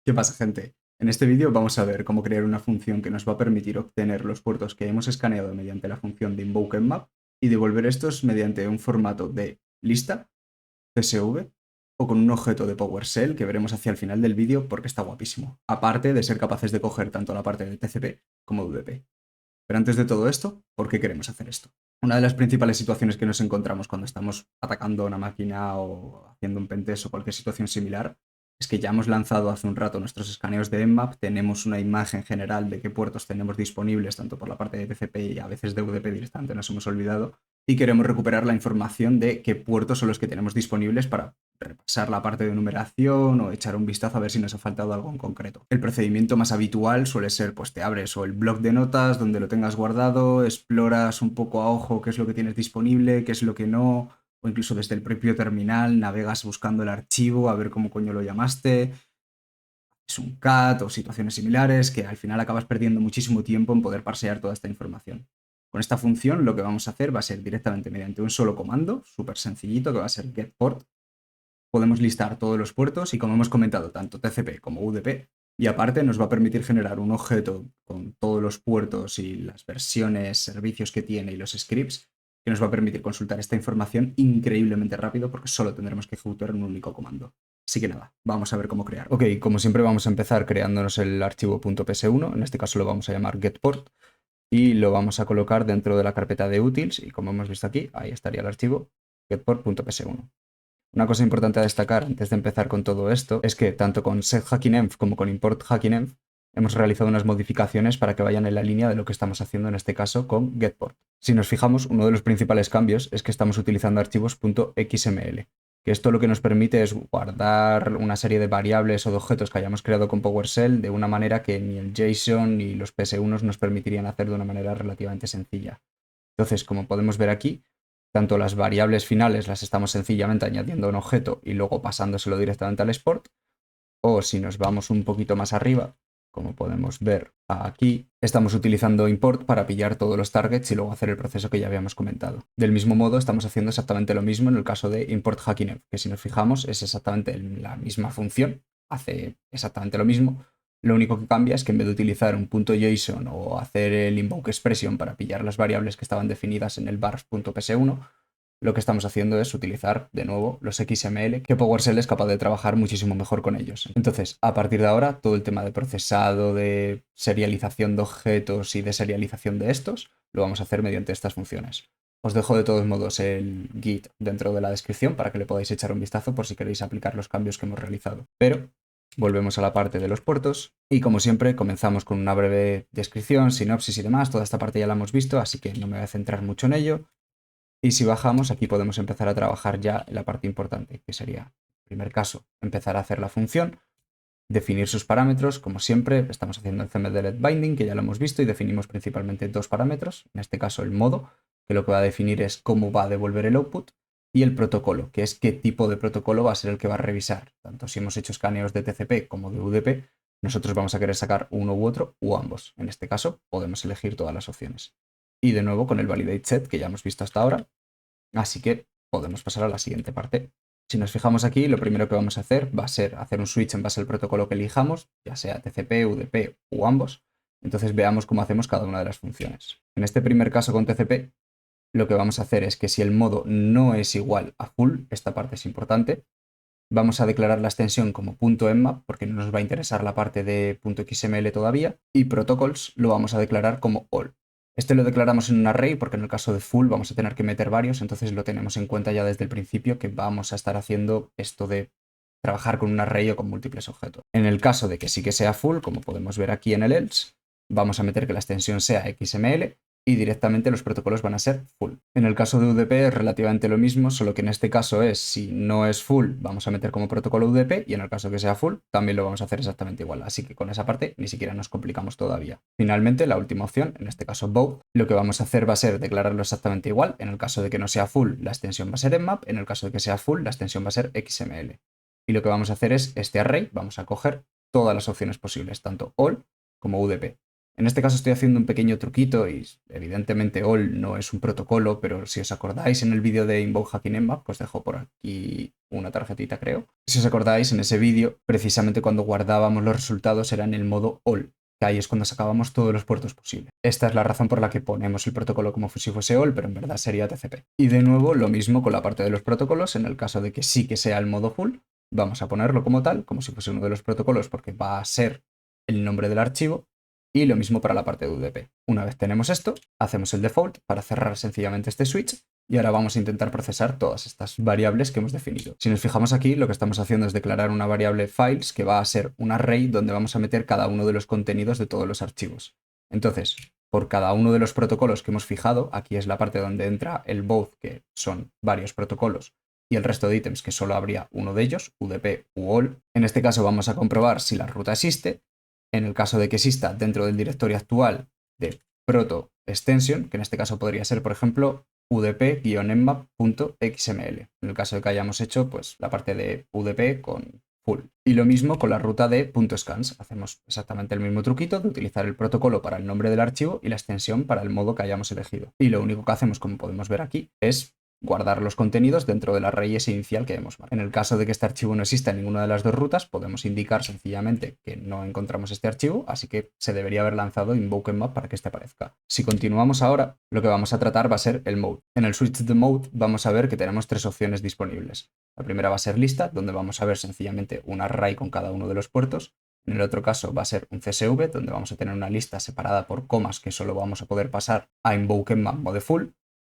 ¿Qué pasa, gente? En este vídeo vamos a ver cómo crear una función que nos va a permitir obtener los puertos que hemos escaneado mediante la función de InvokeMap y devolver estos mediante un formato de lista, CSV o con un objeto de PowerShell que veremos hacia el final del vídeo porque está guapísimo, aparte de ser capaces de coger tanto la parte de TCP como de UDP. Pero antes de todo esto, ¿por qué queremos hacer esto? Una de las principales situaciones que nos encontramos cuando estamos atacando una máquina o haciendo un pentest o cualquier situación similar es que ya hemos lanzado hace un rato nuestros escaneos de Nmap, tenemos una imagen general de qué puertos tenemos disponibles, tanto por la parte de TCP y a veces de UDP directamente nos hemos olvidado, y queremos recuperar la información de qué puertos son los que tenemos disponibles para repasar la parte de numeración o echar un vistazo a ver si nos ha faltado algo en concreto. El procedimiento más habitual suele ser, pues te abres o el bloc de notas donde lo tengas guardado, exploras un poco a ojo qué es lo que tienes disponible, qué es lo que no, o incluso desde el propio terminal navegas buscando el archivo a ver cómo coño lo llamaste, es un cat o situaciones similares que al final acabas perdiendo muchísimo tiempo en poder parsear toda esta información. Con esta función lo que vamos a hacer va a ser directamente mediante un solo comando, súper sencillito, que va a ser getPort. Podemos listar todos los puertos y, como hemos comentado, tanto TCP como UDP. Y aparte nos va a permitir generar un objeto con todos los puertos y las versiones, servicios que tiene y los scripts, que nos va a permitir consultar esta información increíblemente rápido porque solo tendremos que ejecutar un único comando. Así que nada, vamos a ver cómo crear. Ok, como siempre vamos a empezar creándonos el archivo .ps1, en este caso lo vamos a llamar getPort, y lo vamos a colocar dentro de la carpeta de utils, y como hemos visto aquí, ahí estaría el archivo getport.ps1. Una cosa importante a destacar antes de empezar con todo esto es que tanto con setHackingEnv como con importHackingEnv hemos realizado unas modificaciones para que vayan en la línea de lo que estamos haciendo en este caso con getPort. Si nos fijamos, uno de los principales cambios es que estamos utilizando archivos .xml, que esto lo que nos permite es guardar una serie de variables o de objetos que hayamos creado con PowerShell de una manera que ni el JSON ni los PS1 nos permitirían hacer de una manera relativamente sencilla. Entonces, como podemos ver aquí, tanto las variables finales las estamos sencillamente añadiendo a un objeto y luego pasándoselo directamente al export, o si nos vamos un poquito más arriba, como podemos ver aquí, estamos utilizando import para pillar todos los targets y luego hacer el proceso que ya habíamos comentado. Del mismo modo, estamos haciendo exactamente lo mismo en el caso de import HackingEnv, que si nos fijamos es exactamente la misma función, hace exactamente lo mismo. Lo único que cambia es que en vez de utilizar un .json o hacer el invoke expression para pillar las variables que estaban definidas en el vars.ps1, lo que estamos haciendo es utilizar de nuevo los XML, que PowerShell es capaz de trabajar muchísimo mejor con ellos. Entonces, a partir de ahora, todo el tema de procesado, de serialización de objetos y de serialización de estos, lo vamos a hacer mediante estas funciones. Os dejo de todos modos el Git dentro de la descripción para que le podáis echar un vistazo por si queréis aplicar los cambios que hemos realizado. Pero volvemos a la parte de los puertos y, como siempre, comenzamos con una breve descripción, sinopsis y demás. Toda esta parte ya la hemos visto, así que no me voy a centrar mucho en ello. Y si bajamos, aquí podemos empezar a trabajar ya en la parte importante, que sería, en primer caso, empezar a hacer la función, definir sus parámetros. Como siempre, estamos haciendo el cmdlet binding, que ya lo hemos visto, y definimos principalmente dos parámetros, en este caso el modo, que lo que va a definir es cómo va a devolver el output, y el protocolo, que es qué tipo de protocolo va a ser el que va a revisar. Tanto si hemos hecho escaneos de TCP como de UDP, nosotros vamos a querer sacar uno u otro, u ambos. En este caso, podemos elegir todas las opciones. Y de nuevo con el validate set, que ya hemos visto hasta ahora, así que podemos pasar a la siguiente parte. Si nos fijamos aquí, lo primero que vamos a hacer va a ser hacer un switch en base al protocolo que elijamos, ya sea TCP, UDP u ambos. Entonces veamos cómo hacemos cada una de las funciones. En este primer caso con TCP, lo que vamos a hacer es que si el modo no es igual a full, esta parte es importante, vamos a declarar la extensión como .enmap porque no nos va a interesar la parte de .xml todavía, y protocols lo vamos a declarar como all. Este lo declaramos en un array porque en el caso de full vamos a tener que meter varios, entonces lo tenemos en cuenta ya desde el principio que vamos a estar haciendo esto de trabajar con un array o con múltiples objetos. En el caso de que sí que sea full, como podemos ver aquí en el else, vamos a meter que la extensión sea XML y directamente los protocolos van a ser full. En el caso de UDP es relativamente lo mismo, solo que en este caso es, si no es full, vamos a meter como protocolo UDP, y en el caso que sea full, también lo vamos a hacer exactamente igual. Así que con esa parte ni siquiera nos complicamos todavía. Finalmente, la última opción, en este caso both, lo que vamos a hacer va a ser declararlo exactamente igual. En el caso de que no sea full, la extensión va a ser enmap, en el caso de que sea full, la extensión va a ser XML. Y lo que vamos a hacer es este array, vamos a coger todas las opciones posibles, tanto all como UDP. En este caso estoy haciendo un pequeño truquito y evidentemente all no es un protocolo, pero si os acordáis en el vídeo de Invoke Hacking Nmap, os dejo por aquí una tarjetita creo. Si os acordáis en ese vídeo, precisamente cuando guardábamos los resultados era en el modo all, que ahí es cuando sacábamos todos los puertos posibles. Esta es la razón por la que ponemos el protocolo como si fuese all, pero en verdad sería TCP. Y de nuevo lo mismo con la parte de los protocolos, en el caso de que sí que sea el modo full, vamos a ponerlo como tal, como si fuese uno de los protocolos porque va a ser el nombre del archivo. Y lo mismo para la parte de UDP. Una vez tenemos esto, hacemos el default para cerrar sencillamente este switch y ahora vamos a intentar procesar todas estas variables que hemos definido. Si nos fijamos aquí, lo que estamos haciendo es declarar una variable files que va a ser un array donde vamos a meter cada uno de los contenidos de todos los archivos. Entonces, por cada uno de los protocolos que hemos fijado, aquí es la parte donde entra el both, que son varios protocolos, y el resto de ítems que solo habría uno de ellos, UDP u all. En este caso vamos a comprobar si la ruta existe. En el caso de que exista dentro del directorio actual de proto extension, que en este caso podría ser, por ejemplo, udp-nmap.xml, en el caso de que hayamos hecho pues, la parte de udp con full. Y lo mismo con la ruta de .scans. Hacemos exactamente el mismo truquito de utilizar el protocolo para el nombre del archivo y la extensión para el modo que hayamos elegido. Y lo único que hacemos, como podemos ver aquí, es guardar los contenidos dentro del array inicial que hemos marcado. En el caso de que este archivo no exista en ninguna de las dos rutas, podemos indicar sencillamente que no encontramos este archivo, así que se debería haber lanzado invoke nmap para que este aparezca. Si continuamos ahora, lo que vamos a tratar va a ser el mode. En el switch de mode vamos a ver que tenemos tres opciones disponibles. La primera va a ser lista, donde vamos a ver sencillamente un array con cada uno de los puertos. En el otro caso va a ser un CSV, donde vamos a tener una lista separada por comas que solo vamos a poder pasar a invoke nmap mode full.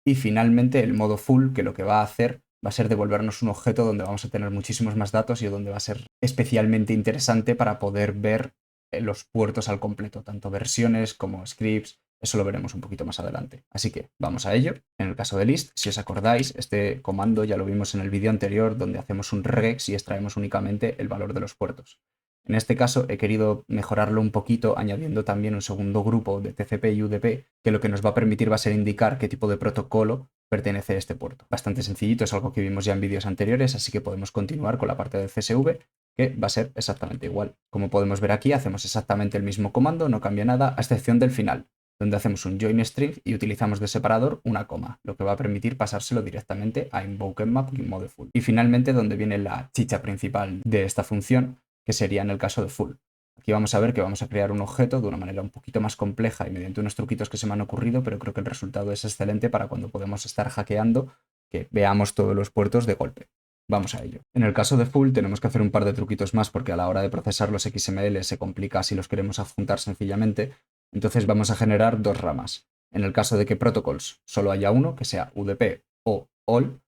Y finalmente el modo full, que lo que va a hacer va a ser devolvernos un objeto donde vamos a tener muchísimos más datos y donde va a ser especialmente interesante para poder ver los puertos al completo, tanto versiones como scripts. Eso lo veremos un poquito más adelante. Así que vamos a ello. En el caso de list, si os acordáis, este comando ya lo vimos en el vídeo anterior donde hacemos un regex y extraemos únicamente el valor de los puertos. En este caso he querido mejorarlo un poquito añadiendo también un segundo grupo de TCP y UDP que lo que nos va a permitir va a ser indicar qué tipo de protocolo pertenece a este puerto. Bastante sencillito, es algo que vimos ya en vídeos anteriores, así que podemos continuar con la parte del CSV que va a ser exactamente igual. Como podemos ver aquí, hacemos exactamente el mismo comando, no cambia nada, a excepción del final, donde hacemos un join string y utilizamos de separador una coma, lo que va a permitir pasárselo directamente a invoke nmap y mode full. Y finalmente, donde viene la chicha principal de esta función, que sería en el caso de full. Aquí vamos a ver que vamos a crear un objeto de una manera un poquito más compleja y mediante unos truquitos que se me han ocurrido, pero creo que el resultado es excelente para cuando podemos estar hackeando, que veamos todos los puertos de golpe. Vamos a ello. En el caso de full tenemos que hacer un par de truquitos más porque a la hora de procesar los XML se complica si los queremos adjuntar sencillamente. Entonces vamos a generar dos ramas. En el caso de que protocols solo haya uno, que sea UDP o all,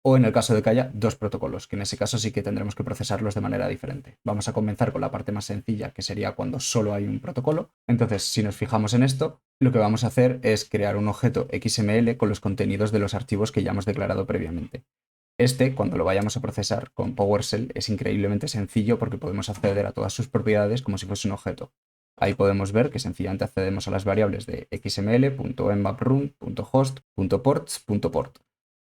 o en el caso de que haya dos protocolos, que en ese caso sí que tendremos que procesarlos de manera diferente. Vamos a comenzar con la parte más sencilla, que sería cuando solo hay un protocolo. Entonces, si nos fijamos en esto, lo que vamos a hacer es crear un objeto XML con los contenidos de los archivos que ya hemos declarado previamente. Este, cuando lo vayamos a procesar con PowerShell, es increíblemente sencillo porque podemos acceder a todas sus propiedades como si fuese un objeto. Ahí podemos ver que sencillamente accedemos a las variables de xml.nmaprun.host.ports.port.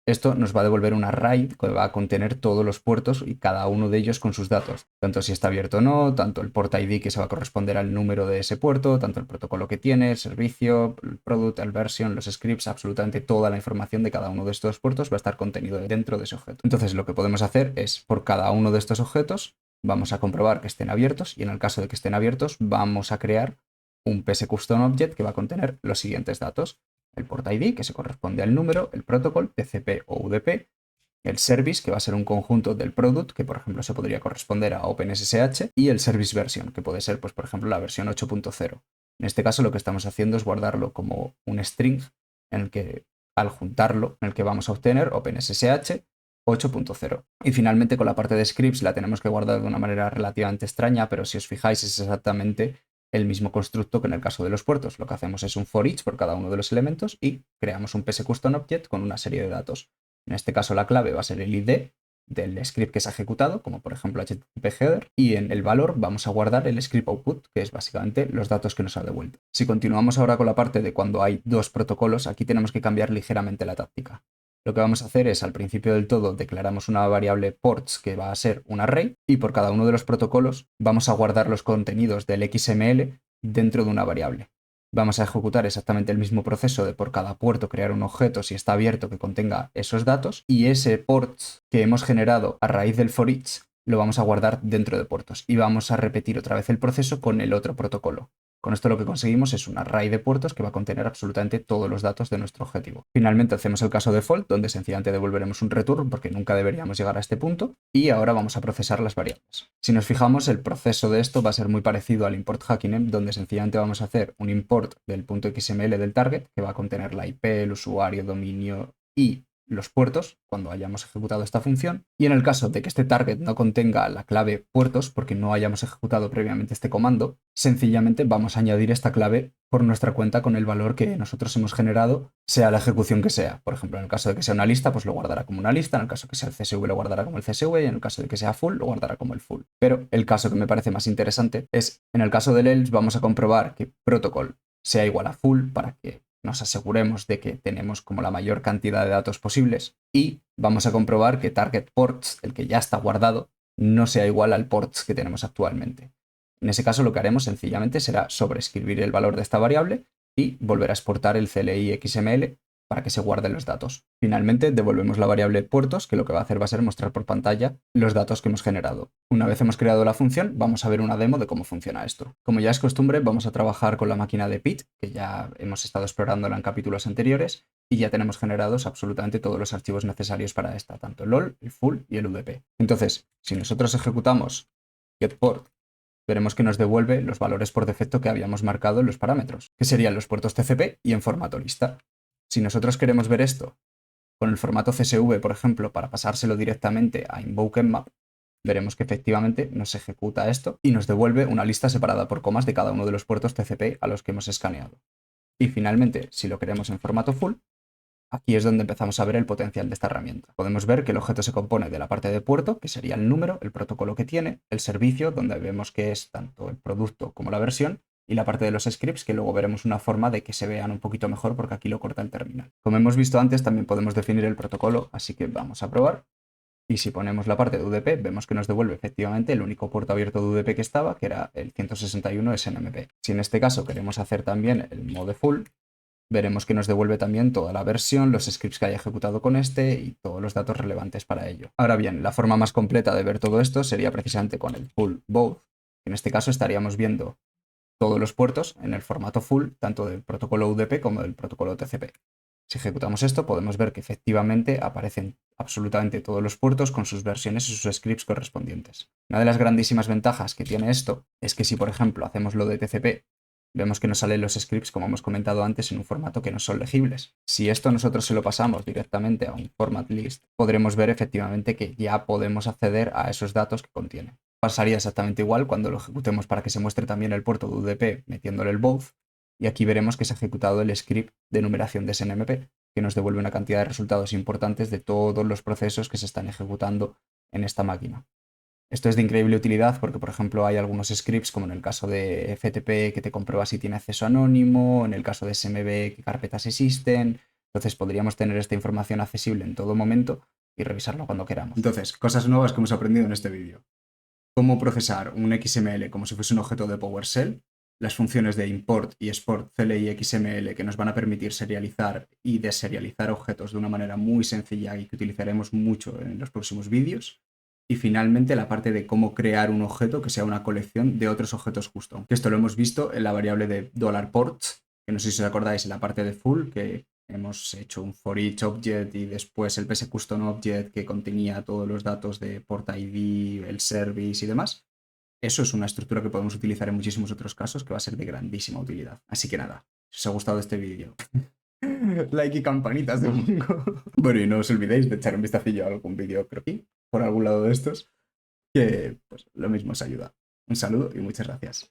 Esto nos va a devolver un array que va a contener todos los puertos y cada uno de ellos con sus datos, tanto si está abierto o no, tanto el port ID que se va a corresponder al número de ese puerto, tanto el protocolo que tiene, el servicio, el product, el version, los scripts, absolutamente toda la información de cada uno de estos puertos va a estar contenido dentro de ese objeto. Entonces lo que podemos hacer es, por cada uno de estos objetos, vamos a comprobar que estén abiertos y en el caso de que estén abiertos vamos a crear un PS Custom Object que va a contener los siguientes datos. El port ID, que se corresponde al número, el protocolo, TCP o UDP, el service, que va a ser un conjunto del product, que por ejemplo se podría corresponder a OpenSSH, y el service version, que puede ser, pues, por ejemplo, la versión 8.0. En este caso lo que estamos haciendo es guardarlo como un string en el que, al juntarlo, en el que vamos a obtener OpenSSH 8.0. Y finalmente con la parte de scripts la tenemos que guardar de una manera relativamente extraña, pero si os fijáis es exactamente el mismo constructo que en el caso de los puertos. Lo que hacemos es un for each por cada uno de los elementos y creamos un PS Custom Object con una serie de datos. En este caso la clave va a ser el ID del script que se ha ejecutado, como por ejemplo HTTP header, y en el valor vamos a guardar el script output, que es básicamente los datos que nos ha devuelto. Si continuamos ahora con la parte de cuando hay dos protocolos, aquí tenemos que cambiar ligeramente la táctica. Lo que vamos a hacer es, al principio del todo, declaramos una variable ports que va a ser un array y por cada uno de los protocolos vamos a guardar los contenidos del XML dentro de una variable. Vamos a ejecutar exactamente el mismo proceso de por cada puerto crear un objeto si está abierto que contenga esos datos, y ese port que hemos generado a raíz del for each lo vamos a guardar dentro de puertos y vamos a repetir otra vez el proceso con el otro protocolo. Con esto lo que conseguimos es un array de puertos que va a contener absolutamente todos los datos de nuestro objetivo. Finalmente hacemos el caso default, donde sencillamente devolveremos un return porque nunca deberíamos llegar a este punto, y ahora vamos a procesar las variables. Si nos fijamos, el proceso de esto va a ser muy parecido al import hacking, donde sencillamente vamos a hacer un import del .xml del target que va a contener la IP, el usuario, dominio y los puertos cuando hayamos ejecutado esta función, y en el caso de que este target no contenga la clave puertos porque no hayamos ejecutado previamente este comando, sencillamente vamos a añadir esta clave por nuestra cuenta con el valor que nosotros hemos generado, sea la ejecución que sea. Por ejemplo, en el caso de que sea una lista, pues lo guardará como una lista; en el caso de que sea el CSV, lo guardará como el CSV; y en el caso de que sea full, lo guardará como el full. Pero el caso que me parece más interesante es, en el caso del else, vamos a comprobar que protocol sea igual a full para que nos aseguremos de que tenemos como la mayor cantidad de datos posibles, y vamos a comprobar que target ports, el que ya está guardado, no sea igual al ports que tenemos actualmente. En ese caso lo que haremos sencillamente será sobreescribir el valor de esta variable y volver a exportar el CLI XML para que se guarden los datos. Finalmente devolvemos la variable puertos, que lo que va a hacer va a ser mostrar por pantalla los datos que hemos generado. Una vez hemos creado la función, vamos a ver una demo de cómo funciona esto. Como ya es costumbre, vamos a trabajar con la máquina de Pete, que ya hemos estado explorándola en capítulos anteriores, y ya tenemos generados absolutamente todos los archivos necesarios para esta, tanto el LOL, el full y el UDP. Entonces, si nosotros ejecutamos getPort, veremos que nos devuelve los valores por defecto que habíamos marcado en los parámetros, que serían los puertos TCP y en formato lista. Si nosotros queremos ver esto con el formato CSV, por ejemplo, para pasárselo directamente a InvokeMap, veremos que efectivamente nos ejecuta esto y nos devuelve una lista separada por comas de cada uno de los puertos TCP a los que hemos escaneado. Y finalmente, si lo queremos en formato full, aquí es donde empezamos a ver el potencial de esta herramienta. Podemos ver que el objeto se compone de la parte de puerto, que sería el número, el protocolo que tiene; el servicio, donde vemos que es tanto el producto como la versión; y la parte de los scripts, que luego veremos una forma de que se vean un poquito mejor porque aquí lo corta el terminal. Como hemos visto antes, también podemos definir el protocolo, así que vamos a probar. Y si ponemos la parte de UDP, vemos que nos devuelve efectivamente el único puerto abierto de UDP que estaba, que era el 161 SNMP. Si en este caso queremos hacer también el mode full, veremos que nos devuelve también toda la versión, los scripts que haya ejecutado con este y todos los datos relevantes para ello. Ahora bien, la forma más completa de ver todo esto sería precisamente con el full both. En este caso estaríamos viendo todos los puertos en el formato full, tanto del protocolo UDP como del protocolo TCP. Si ejecutamos esto, podemos ver que efectivamente aparecen absolutamente todos los puertos con sus versiones y sus scripts correspondientes. Una de las grandísimas ventajas que tiene esto es que si, por ejemplo, hacemos lo de TCP, vemos que nos salen los scripts, como hemos comentado antes, en un formato que no son legibles. Si esto nosotros se lo pasamos directamente a un format list, podremos ver efectivamente que ya podemos acceder a esos datos que contiene. Pasaría exactamente igual cuando lo ejecutemos para que se muestre también el puerto de UDP metiéndole el both, y aquí veremos que se ha ejecutado el script de numeración de SNMP, que nos devuelve una cantidad de resultados importantes de todos los procesos que se están ejecutando en esta máquina. Esto es de increíble utilidad porque, por ejemplo, hay algunos scripts, como en el caso de FTP, que te comprueba si tiene acceso anónimo; en el caso de SMB, qué carpetas existen. Entonces podríamos tener esta información accesible en todo momento y revisarlo cuando queramos. Entonces, cosas nuevas que hemos aprendido en este vídeo. Cómo procesar un XML como si fuese un objeto de PowerShell, las funciones de import y export CLI XML que nos van a permitir serializar y deserializar objetos de una manera muy sencilla y que utilizaremos mucho en los próximos vídeos. Y finalmente la parte de cómo crear un objeto que sea una colección de otros objetos custom. Que esto lo hemos visto en la variable de $ports, que no sé si os acordáis, en la parte de full, que hemos hecho un for each object y después el PS custom object que contenía todos los datos de port ID, el service y demás. Eso es una estructura que podemos utilizar en muchísimos otros casos, que va a ser de grandísima utilidad. Así que nada, si os ha gustado este vídeo, like y campanitas de Mongo. Bueno, y no os olvidéis de echar un vistacillo a algún vídeo por aquí, por algún lado de estos, que pues lo mismo os ayuda. Un saludo y muchas gracias.